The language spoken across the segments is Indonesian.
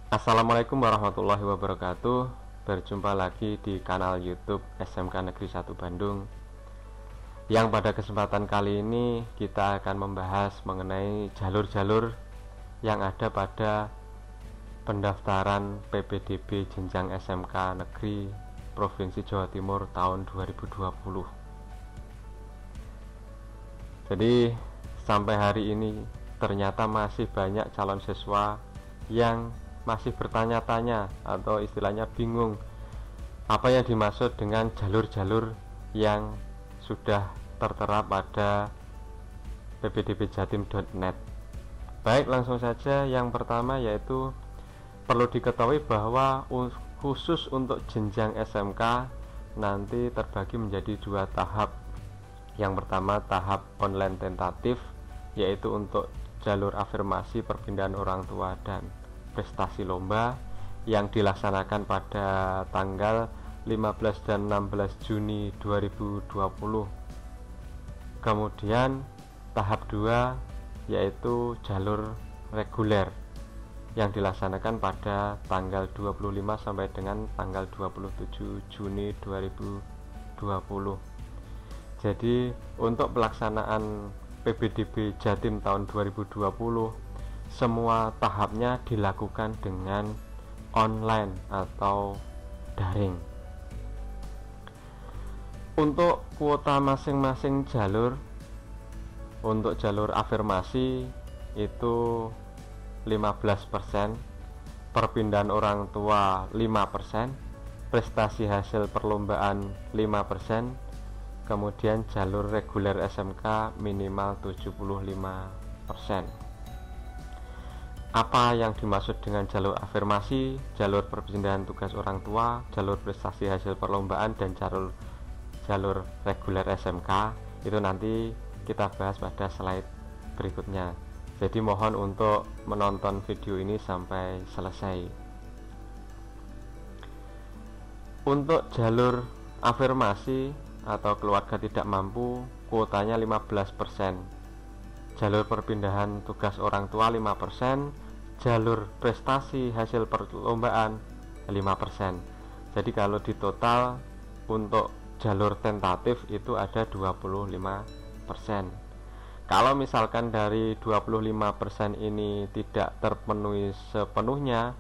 Assalamualaikum warahmatullahi wabarakatuh. Berjumpa lagi di kanal YouTube SMK Negeri 1 Bandung. Yang pada kesempatan kali ini kita akan membahas mengenai jalur-jalur yang ada pada pendaftaran PPDB jenjang SMK Negeri Provinsi Jawa Timur tahun 2020. Jadi sampai hari ini ternyata masih banyak calon siswa yang masih bertanya-tanya atau istilahnya bingung apa yang dimaksud dengan jalur-jalur yang sudah tertera pada ppdbjatim.net. Baik, langsung saja. Yang pertama yaitu perlu diketahui bahwa khusus untuk jenjang SMK nanti terbagi menjadi dua tahap. Yang pertama tahap online tentatif, yaitu untuk jalur afirmasi perpindahan orang tua dan prestasi lomba yang dilaksanakan pada tanggal 15 dan 16 Juni 2020. Kemudian tahap 2 yaitu jalur reguler yang dilaksanakan pada tanggal 25 sampai dengan tanggal 27 Juni 2020. Jadi untuk pelaksanaan PPDB Jatim tahun 2020 semua tahapnya dilakukan dengan online atau daring. Untuk kuota masing-masing jalur, untuk jalur afirmasi itu 15%, perpindahan orang tua 5%, prestasi hasil perlombaan 5%, kemudian jalur reguler SMK minimal 75%. Apa yang dimaksud dengan jalur afirmasi, jalur perpindahan tugas orang tua, jalur prestasi hasil perlombaan, dan jalur reguler SMK itu nanti kita bahas pada slide berikutnya. Jadi mohon untuk menonton video ini sampai selesai. Untuk jalur afirmasi atau keluarga tidak mampu, kuotanya 15%. Jalur perpindahan tugas orang tua 5%, jalur prestasi hasil perlombaan 5%. Jadi kalau di total untuk jalur tentatif itu ada 25%. Kalau misalkan dari 25% ini tidak terpenuhi sepenuhnya,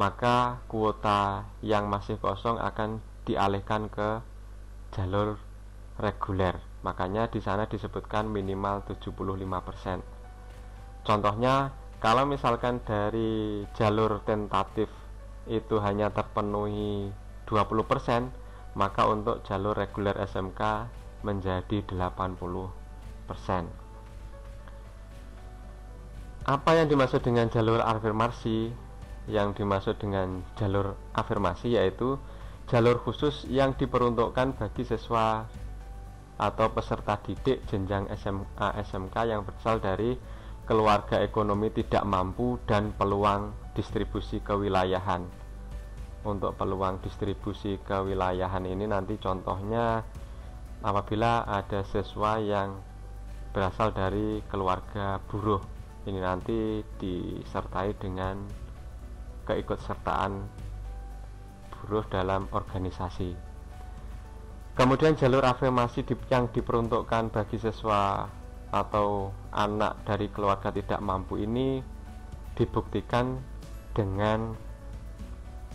maka kuota yang masih kosong akan dialihkan ke jalur reguler. Makanya di sana disebutkan minimal 75%. Contohnya, kalau misalkan dari jalur tentatif itu hanya terpenuhi 20%, maka untuk jalur reguler SMK menjadi 80%. Apa yang dimaksud dengan jalur afirmasi? Yang dimaksud dengan jalur afirmasi yaitu jalur khusus yang diperuntukkan bagi siswa atau peserta didik jenjang SMA SMK yang berasal dari keluarga ekonomi tidak mampu dan peluang distribusi kewilayahan. Untuk peluang distribusi kewilayahan ini nanti contohnya apabila ada siswa yang berasal dari keluarga buruh, ini nanti disertai dengan keikutsertaan buruh dalam organisasi. Kemudian jalur afirmasi yang diperuntukkan bagi siswa atau anak dari keluarga tidak mampu ini dibuktikan dengan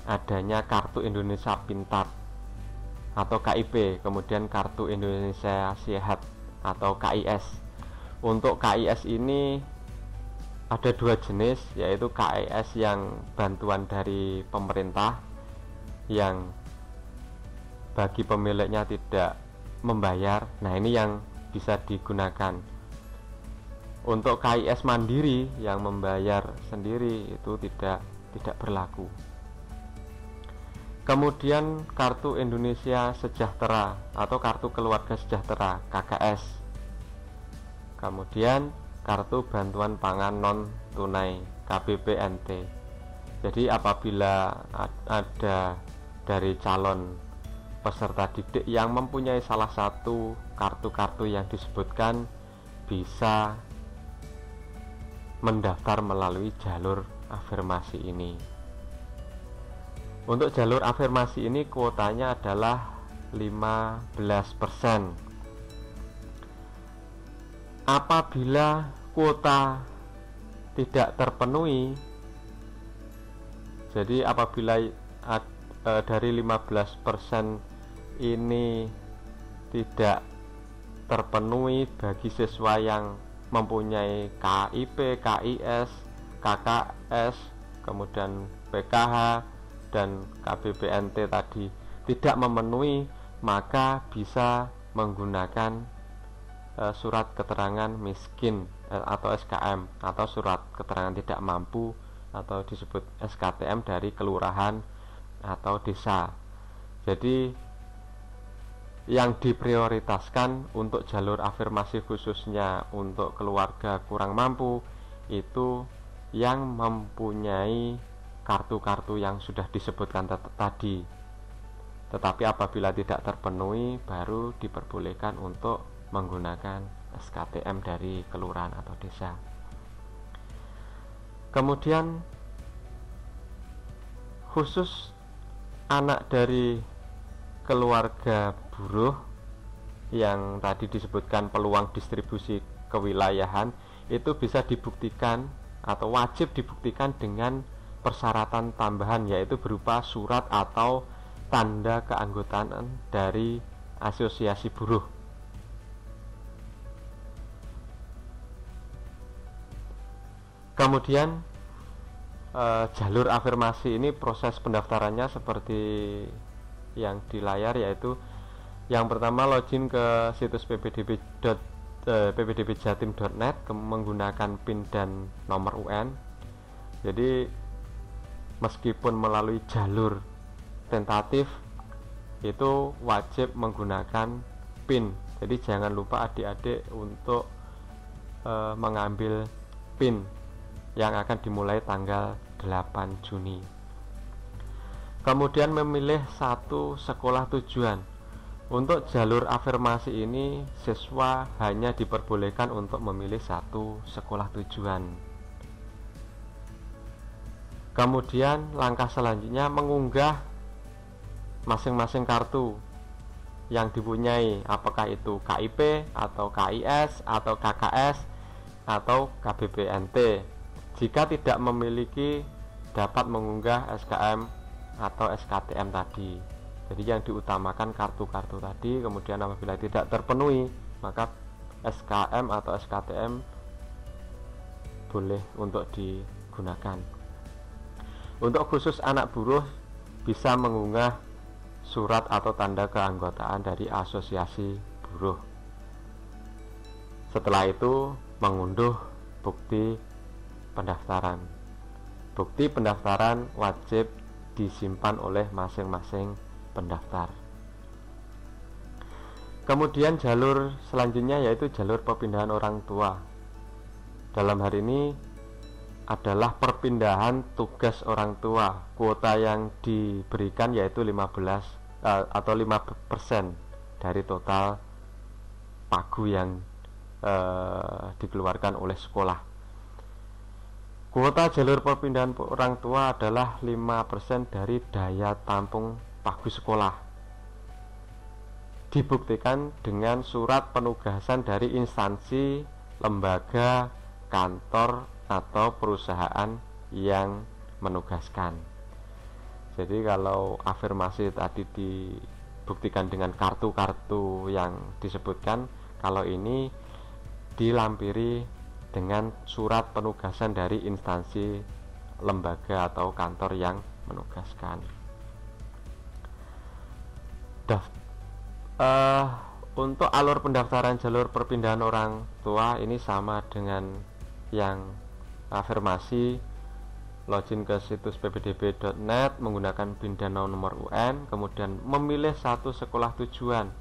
adanya Kartu Indonesia Pintar atau KIP, kemudian Kartu Indonesia Sehat atau KIS. Untuk KIS ini ada dua jenis, yaitu KIS yang bantuan dari pemerintah yang bagi pemiliknya tidak membayar. Nah, ini yang bisa digunakan. Untuk KIS mandiri yang membayar sendiri itu tidak berlaku. Kemudian Kartu Indonesia Sejahtera atau Kartu Keluarga Sejahtera KKS. Kemudian Kartu Bantuan Pangan Non Tunai KBPNT. Jadi apabila ada dari calon peserta didik yang mempunyai salah satu kartu-kartu yang disebutkan, bisa mendaftar melalui jalur afirmasi ini. Untuk jalur afirmasi ini kuotanya adalah 15%. Apabila kuota tidak terpenuhi, jadi apabila dari 15% ini tidak terpenuhi bagi siswa yang mempunyai KIP, KIS, KKS, kemudian PKH dan KBPNT tadi tidak memenuhi, maka bisa menggunakan surat keterangan miskin atau SKM atau surat keterangan tidak mampu atau disebut SKTM dari kelurahan atau desa. Jadi yang diprioritaskan untuk jalur afirmasi khususnya untuk keluarga kurang mampu itu yang mempunyai kartu-kartu yang sudah disebutkan tadi. Tetapi apabila tidak terpenuhi, baru diperbolehkan untuk menggunakan SKTM dari kelurahan atau desa. Kemudian khusus anak dari keluarga buruh yang tadi disebutkan peluang distribusi kewilayahan itu bisa dibuktikan atau wajib dibuktikan dengan persyaratan tambahan, yaitu berupa surat atau tanda keanggotaan dari asosiasi buruh. Kemudian jalur afirmasi ini proses pendaftarannya seperti yang di layar, yaitu yang pertama login ke situs ppdbjatim.net menggunakan PIN dan nomor UN. Jadi meskipun melalui jalur tentatif itu wajib menggunakan PIN. Jadi jangan lupa adik-adik untuk mengambil PIN yang akan dimulai tanggal 8 Juni. Kemudian memilih satu sekolah tujuan. Untuk jalur afirmasi ini siswa hanya diperbolehkan untuk memilih satu sekolah tujuan. Kemudian langkah selanjutnya mengunggah masing-masing kartu yang dipunyai, apakah itu KIP atau KIS atau KKS atau KBPNT. Jika tidak memiliki, dapat mengunggah SKM atau SKTM tadi. Jadi yang diutamakan kartu-kartu tadi. Kemudian apabila tidak terpenuhi, maka SKM atau SKTM boleh untuk digunakan. Untuk khusus anak buruh bisa mengunggah surat atau tanda keanggotaan dari asosiasi buruh. Setelah itu mengunduh bukti pendaftaran. Bukti pendaftaran wajib disimpan oleh masing-masing pendaftar. Kemudian jalur selanjutnya yaitu jalur perpindahan orang tua. Dalam hal ini adalah perpindahan tugas orang tua. Kuota yang diberikan yaitu 15 atau 5% dari total pagu yang dikeluarkan oleh sekolah. Kuota jalur perpindahan orang tua adalah 5% dari daya tampung pagu sekolah. Dibuktikan dengan surat penugasan dari instansi, lembaga, kantor, atau perusahaan yang menugaskan. Jadi kalau afirmasi tadi dibuktikan dengan kartu-kartu yang disebutkan, kalau ini dilampiri dengan surat penugasan dari instansi, lembaga atau kantor yang menugaskan. Untuk alur pendaftaran jalur perpindahan orang tua ini sama dengan yang afirmasi. Login ke situs ppdb.net menggunakan PIN dan nomor UN, kemudian memilih satu sekolah tujuan,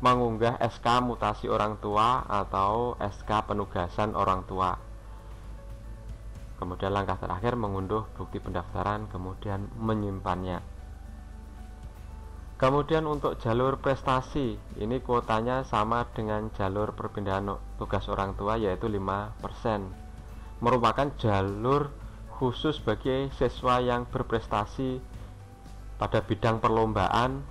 mengunggah SK mutasi orang tua atau SK penugasan orang tua. Kemudian langkah terakhir mengunduh bukti pendaftaran, kemudian menyimpannya. Kemudian untuk jalur prestasi, ini kuotanya sama dengan jalur perpindahan tugas orang tua yaitu 5%. Merupakan jalur khusus bagi siswa yang berprestasi pada bidang perlombaan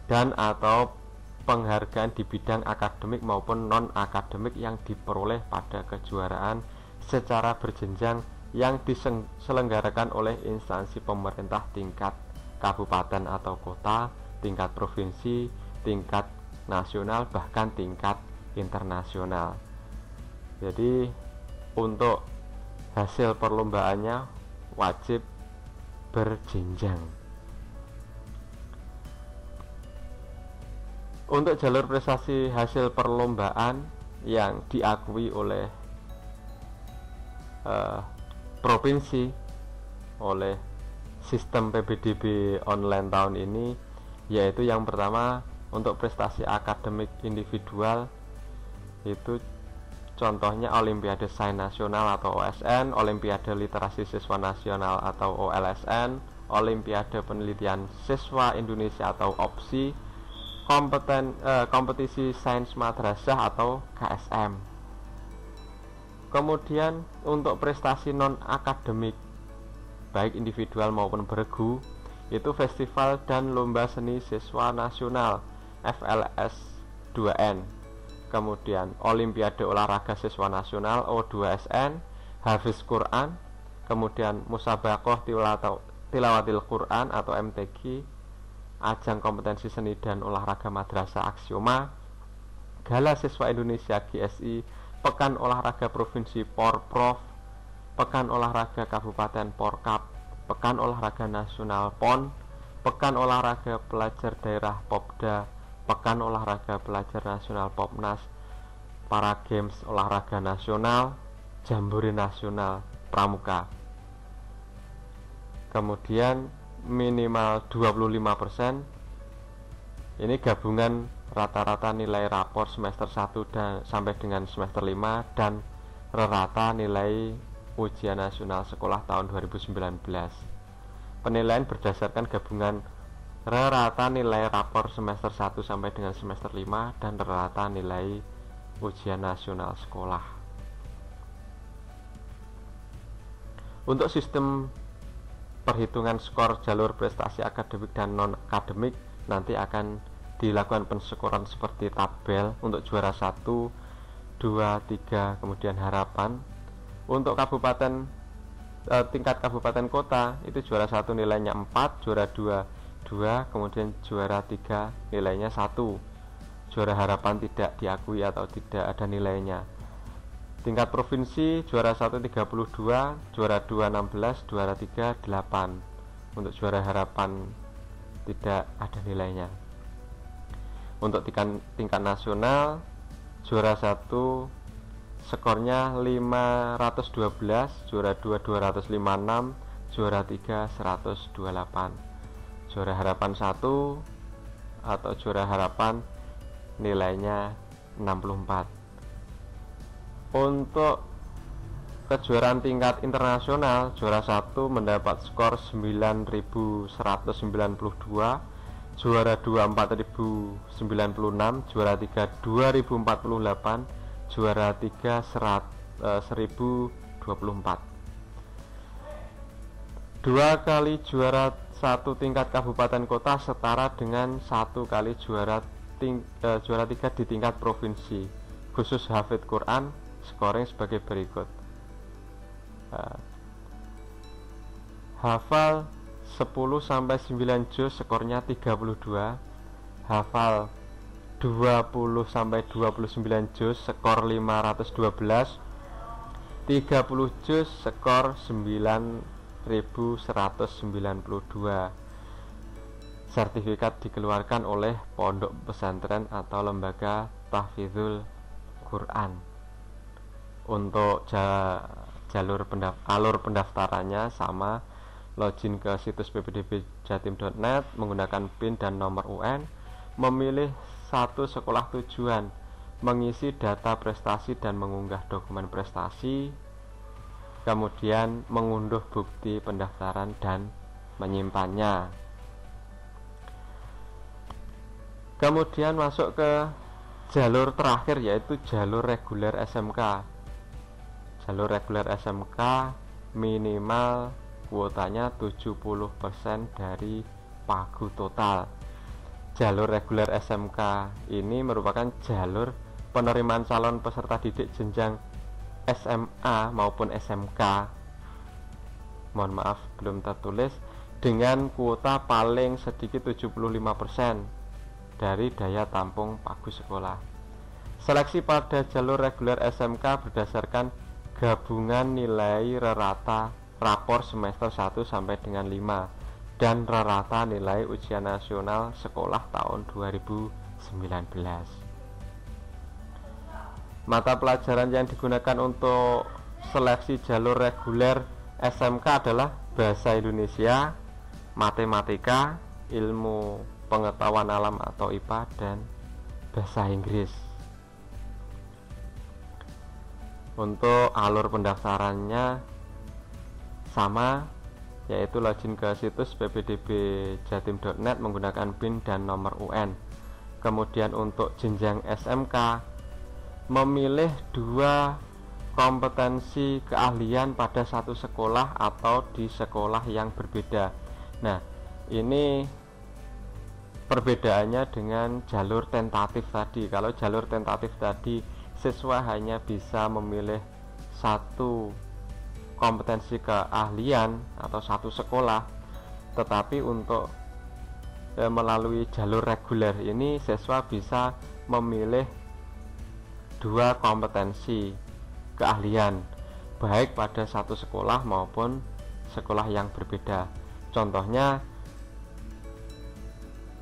dan atau penghargaan di bidang akademik maupun non-akademik yang diperoleh pada kejuaraan secara berjenjang yang diselenggarakan oleh instansi pemerintah tingkat kabupaten atau kota, tingkat provinsi, tingkat nasional, bahkan tingkat internasional. Jadi untuk hasil perlombaannya wajib berjenjang. Untuk jalur prestasi hasil perlombaan yang diakui oleh provinsi oleh sistem PBDB online tahun ini, yaitu yang pertama untuk prestasi akademik individual, itu contohnya Olimpiade Sains Nasional atau OSN, Olimpiade Literasi Siswa Nasional atau OLSN, Olimpiade Penelitian Siswa Indonesia atau OPSI, kompetisi sains madrasah atau KSM. Kemudian untuk prestasi non akademik baik individual maupun bergu, itu festival dan lomba seni siswa nasional FLS 2N, kemudian Olimpiade Olahraga Siswa Nasional O2SN, Hafiz Quran, kemudian Musabaqah Tilawatil Quran atau MTQ, ajang kompetensi seni dan olahraga madrasah Aksioma, Gala Siswa Indonesia GSI, Pekan Olahraga Provinsi Porprov, Pekan Olahraga Kabupaten Porkap, Pekan Olahraga Nasional PON, Pekan Olahraga Pelajar Daerah Popda, Pekan Olahraga Pelajar Nasional Popnas, Para Games Olahraga Nasional, Jambore Nasional Pramuka. Kemudian minimal 25%, ini gabungan rata-rata nilai rapor semester 1 sampai dengan semester 5 dan rata nilai ujian nasional sekolah tahun 2019. Penilaian berdasarkan gabungan rata nilai rapor semester 1 sampai dengan semester 5 dan rata nilai ujian nasional sekolah. Untuk sistem perhitungan skor jalur prestasi akademik dan non-akademik nanti akan dilakukan penskoran seperti tabel untuk juara 1, 2, 3, kemudian harapan. Untuk kabupaten tingkat kabupaten kota itu juara 1 nilainya 4, juara 2 2, kemudian juara 3 nilainya 1. Juara harapan tidak diakui atau tidak ada nilainya. Tingkat provinsi juara 1 32, juara 2 16, juara 3 8. Untuk juara harapan tidak ada nilainya. Untuk tingkat nasional juara 1 skornya 512, juara 2 256, juara 3 128. Juara harapan 1 atau juara harapan nilainya 64. Untuk kejuaraan tingkat internasional, juara 1 mendapat skor 9192, juara 2 4096, juara 3 2048, juara 3 1024. 2 kali juara 1 tingkat kabupaten kota setara dengan 1 kali juara 3 di tingkat provinsi. Khusus hafid Quran, scoring sebagai berikut. Hafal 10 sampai 9 juz skornya 32. Hafal 20 sampai 29 juz skor 512. 30 juz skor 9192. Sertifikat dikeluarkan oleh pondok pesantren atau lembaga tahfidzul Quran. Untuk alur pendaftarannya sama, login ke situs ppdbjatim.net menggunakan PIN dan nomor UN, memilih satu sekolah tujuan, mengisi data prestasi dan mengunggah dokumen prestasi, kemudian mengunduh bukti pendaftaran dan menyimpannya. Kemudian masuk ke jalur terakhir, yaitu jalur reguler SMK. Jalur reguler SMK minimal kuotanya 70% dari pagu total. Jalur reguler SMK ini merupakan jalur penerimaan calon peserta didik jenjang SMA maupun SMK, mohon maaf belum tertulis, dengan kuota paling sedikit 75% dari daya tampung pagu sekolah. Seleksi pada jalur reguler SMK berdasarkan gabungan nilai rata rapor semester 1 sampai dengan 5 dan rata nilai ujian nasional sekolah tahun 2019. Mata pelajaran yang digunakan untuk seleksi jalur reguler SMK adalah Bahasa Indonesia, Matematika, Ilmu Pengetahuan Alam atau IPA, dan Bahasa Inggris. Untuk alur pendaftarannya sama, yaitu login ke situs ppdbjatim.net menggunakan PIN dan nomor UN. Kemudian untuk jenjang SMK, memilih 2 kompetensi keahlian pada satu sekolah atau di sekolah yang berbeda. Nah, ini perbedaannya dengan jalur tentatif tadi. Kalau jalur tentatif tadi, siswa hanya bisa memilih 1 kompetensi keahlian atau 1 sekolah, tetapi untuk melalui jalur reguler ini siswa bisa memilih 2 kompetensi keahlian baik pada 1 sekolah maupun sekolah yang berbeda. Contohnya,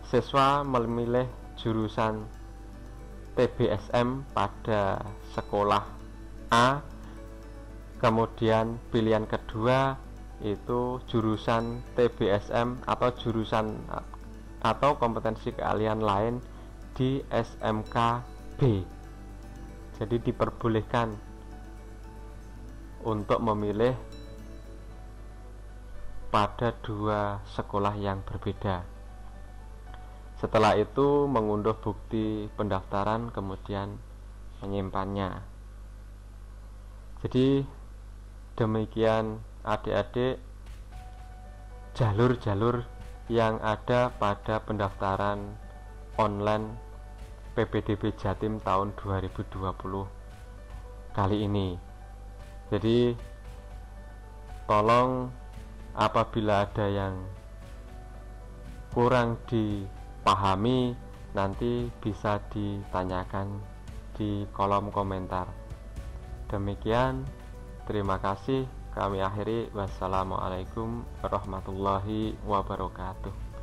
siswa memilih jurusan TBSM pada sekolah A, kemudian pilihan kedua itu jurusan TBSM atau jurusan atau kompetensi keahlian lain di SMK B. Jadi diperbolehkan untuk memilih pada 2 sekolah yang berbeda. Setelah itu mengunduh bukti pendaftaran kemudian menyimpannya. Jadi demikian adik-adik jalur-jalur yang ada pada pendaftaran online PPDB Jatim tahun 2020 kali ini. Jadi tolong apabila ada yang kurang dipahami nanti bisa ditanyakan di kolom komentar. Demikian, terima kasih. Kami akhiri. Wassalamualaikum warahmatullahi wabarakatuh.